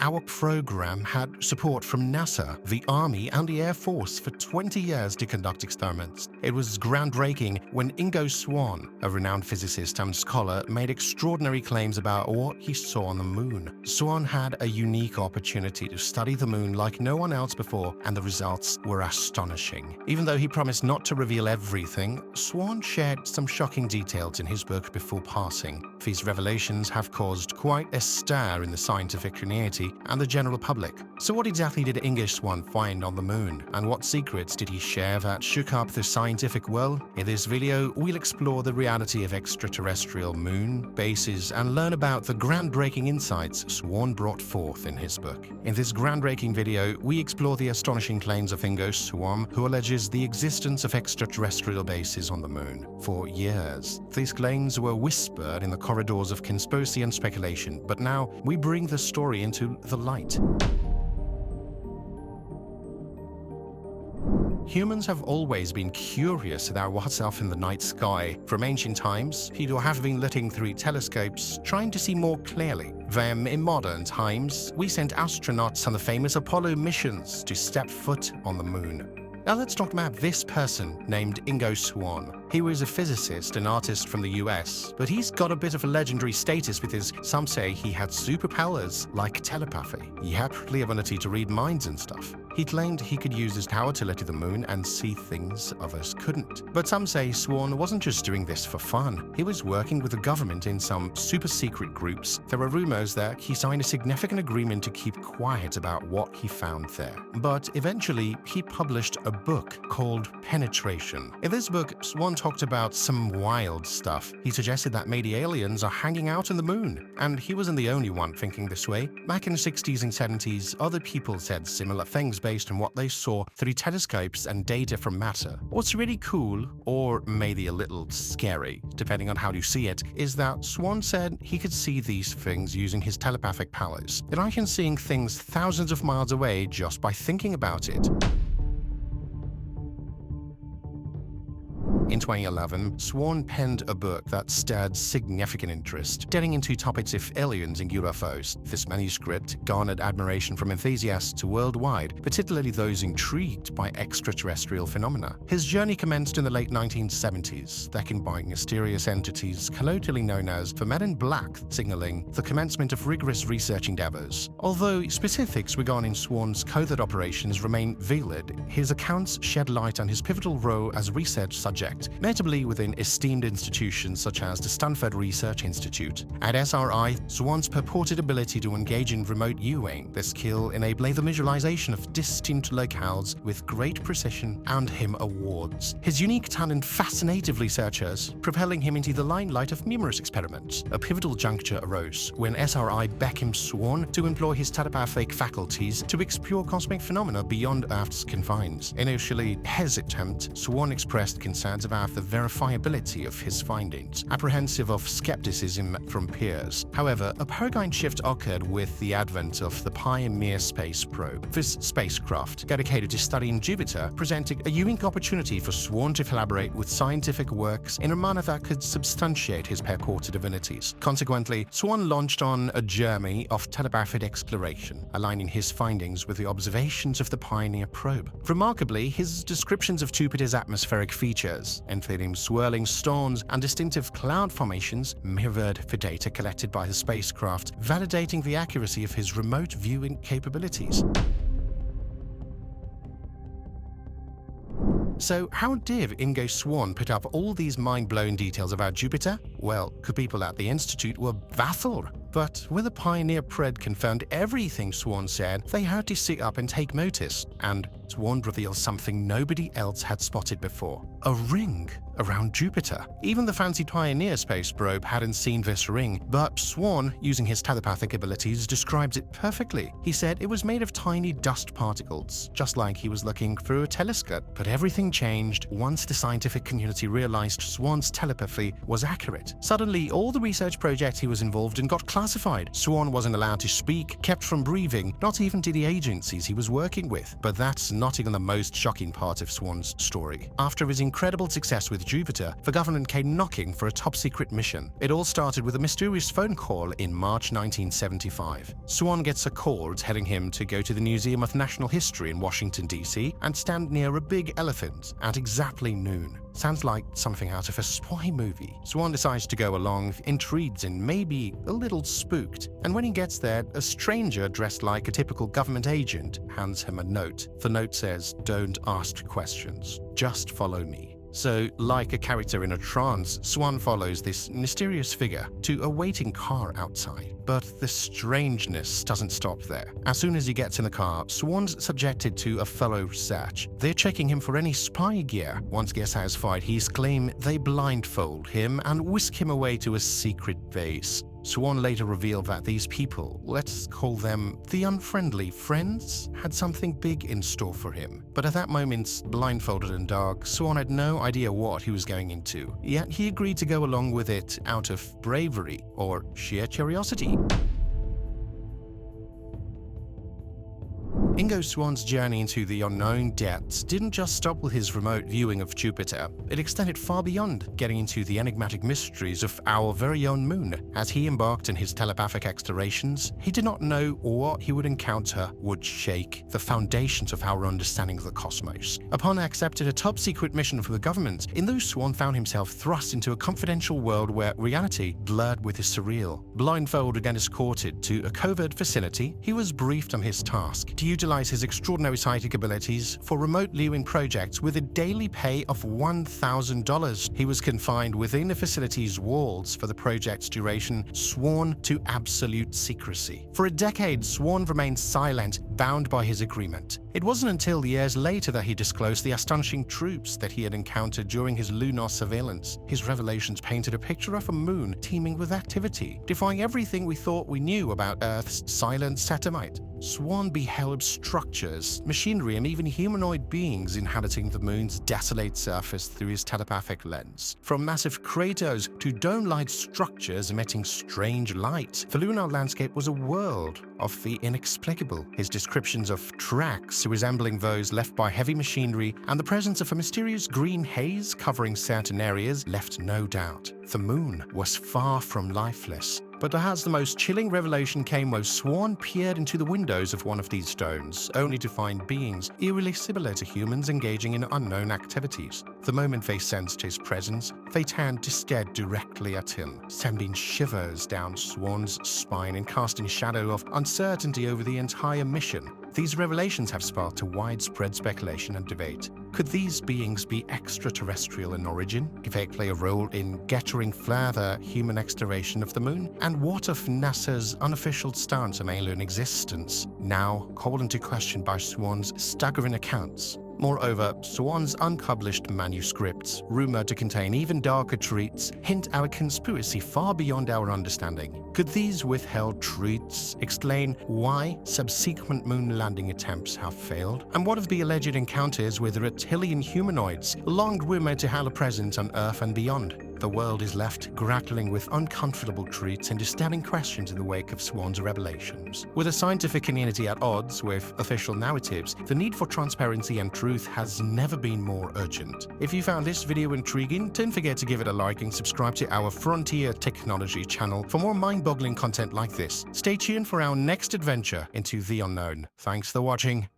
our program had support from NASA, the Army, and the Air Force for 20 years to conduct experiments. It was groundbreaking when Ingo Swan, a renowned physicist and scholar, made extraordinary claims about what he saw on the moon. Swan had a unique opportunity to study the moon like no one else before, and the results were astonishing. Even though he promised not to reveal everything, Swan shared some shocking details in his book before passing. These revelations have caused quite a stir in the scientific community and the general public. So what exactly did Ingo Swan find on the moon, and what secrets did he share that shook up the scientific world? In this video, we'll explore the reality of extraterrestrial moon bases and learn about the groundbreaking insights Swan brought forth in his book. In this groundbreaking video, we explore the astonishing claims of Ingo Swan, who alleges the existence of extraterrestrial bases on the moon. For years, these claims were whispered in the corridors of conspiracy and speculation, but now we bring the story into the light. Humans have always been curious about what's up in the night sky. From ancient times, people have been looking through telescopes, trying to see more clearly. Then, in modern times, we sent astronauts on the famous Apollo missions to step foot on the moon. Now let's talk about this person named Ingo Swan. He was a physicist and artist from the US, but he's got a bit of a legendary status because some say he had superpowers like telepathy. He had the ability to read minds and stuff. He claimed he could use his power to look at the moon and see things others couldn't. But some say Swan wasn't just doing this for fun. He was working with the government in some super secret groups. There are rumors that he signed a significant agreement to keep quiet about what he found there. But eventually, he published a book called Penetration. In this book, Swan talked about some wild stuff. He suggested that maybe aliens are hanging out on the moon, and he wasn't the only one thinking this way. Back in the 60s and 70s, other people said similar things based on what they saw through telescopes and data from matter. What's really cool, or maybe a little scary, depending on how you see it, is that Swan said he could see these things using his telepathic powers. And I can seeing things thousands of miles away just by thinking about it. In 2011, Swan penned a book that stirred significant interest, delving into topics of aliens and UFOs. This manuscript garnered admiration from enthusiasts worldwide, particularly those intrigued by extraterrestrial phenomena. His journey commenced in the late 1970s, beckoned by mysterious entities colloquially known as the Men in Black, signaling the commencement of rigorous research endeavors. Although specifics regarding Swan's covert operations remain veiled, his accounts shed light on his pivotal role as research subject, notably within esteemed institutions such as the Stanford Research Institute. At SRI, Swan's purported ability to engage in remote viewing, the skill enabling the visualization of distant locales with great precision, earned him awards. His unique talent fascinated researchers, propelling him into the limelight of numerous experiments. A pivotal juncture arose when SRI beckoned Swan to employ his telepathic faculties to explore cosmic phenomena beyond Earth's confines. Initially hesitant, Swan expressed concerns about the verifiability of his findings, apprehensive of skepticism from peers. However, a paradigm shift occurred with the advent of the Pioneer space probe. This spacecraft, dedicated to studying Jupiter, presented a unique opportunity for Swan to collaborate with scientific works in a manner that could substantiate his purported abilities. Consequently, Swan launched on a journey of telepathic exploration, aligning his findings with the observations of the Pioneer probe. Remarkably, his descriptions of Jupiter's atmospheric features, including swirling storms and distinctive cloud formations, mirrored the data collected by the spacecraft, validating the accuracy of his remote viewing capabilities. So how did Ingo Swan put up all these mind-blowing details about Jupiter? Well, people at the Institute were baffled. But when the Pioneer probe confirmed everything Swan said, they had to sit up and take notice, and Swan revealed something nobody else had spotted before: a ring around Jupiter. Even the fancy Pioneer space probe hadn't seen this ring, but Swan, using his telepathic abilities, describes it perfectly. He said it was made of tiny dust particles, just like he was looking through a telescope. But everything changed once the scientific community realized Swan's telepathy was accurate. Suddenly, all the research projects he was involved in got classified. Swan wasn't allowed to speak, kept from breathing, not even to the agencies he was working with. But that's not even the most shocking part of Swan's story. After his incredible success with Jupiter, the government came knocking for a top-secret mission. It all started with a mysterious phone call in March 1975. Swan gets a call telling him to go to the Museum of National History in Washington, D.C. and stand near a big elephant at exactly noon. Sounds like something out of a spy movie. Swan decides to go along, intrigued and maybe a little spooked. And when he gets there, a stranger dressed like a typical government agent hands him a note. The note says, "Don't ask questions, just follow me." So, like a character in a trance, Swan follows this mysterious figure to a waiting car outside. But the strangeness doesn't stop there. As soon as he gets in the car, Swan's subjected to a thorough search. They're checking him for any spy gear. Once they're satisfied, he's claimed they blindfold him and whisk him away to a secret base. Swan later revealed that these people, let's call them the unfriendly friends, had something big in store for him. But at that moment, blindfolded and dark, Swan had no idea what he was going into. Yet he agreed to go along with it out of bravery or sheer curiosity. Ingo Swann's journey into the unknown depths didn't just stop with his remote viewing of Jupiter. It extended far beyond, getting into the enigmatic mysteries of our very own moon. As he embarked on his telepathic explorations, he did not know what he would encounter would shake the foundations of our understanding of the cosmos. Upon accepting a top-secret mission for the government, Ingo Swan found himself thrust into a confidential world where reality blurred with the surreal. Blindfolded and escorted to a covert facility, he was briefed on his task to utilize his extraordinary psychic abilities for remote viewing projects with a daily pay of $1,000. He was confined within the facility's walls for the project's duration, sworn to absolute secrecy. For a decade, Swan remained silent, bound by his agreement. It wasn't until years later that he disclosed the astonishing truths that he had encountered during his lunar surveillance. His revelations painted a picture of a moon teeming with activity, defying everything we thought we knew about Earth's silent satellite. Swan beheld structures, machinery, and even humanoid beings inhabiting the moon's desolate surface through his telepathic lens. From massive craters to dome-like structures emitting strange light, the lunar landscape was a world of the inexplicable. His descriptions of tracks resembling those left by heavy machinery and the presence of a mysterious green haze covering certain areas left no doubt. The moon was far from lifeless. But perhaps the most chilling revelation came when Swan peered into the windows of one of these stones, only to find beings eerily similar to humans engaging in unknown activities. The moment they sensed his presence, they turned to stare directly at him, sending shivers down Swan's spine and casting a shadow of uncertainty over the entire mission. These revelations have sparked a widespread speculation and debate. Could these beings be extraterrestrial in origin? Could they play a role in gathering further human exploration of the moon? And what of NASA's unofficial stance on alien existence, now called into question by Swan's staggering accounts? Moreover, Swan's unpublished manuscripts, rumored to contain even darker truths, hint at a conspiracy far beyond our understanding. Could these withheld truths explain why subsequent moon landing attempts have failed? And what of the alleged encounters with reptilian humanoids, long rumored to have a presence on Earth and beyond? The world is left grappling with uncomfortable truths and disturbing questions in the wake of Swan's revelations. With a scientific community at odds with official narratives, the need for transparency and truth has never been more urgent. If you found this video intriguing, don't forget to give it a like and subscribe to our Frontier Technology channel for more mind-boggling content like this. Stay tuned for our next adventure into the unknown. Thanks for watching.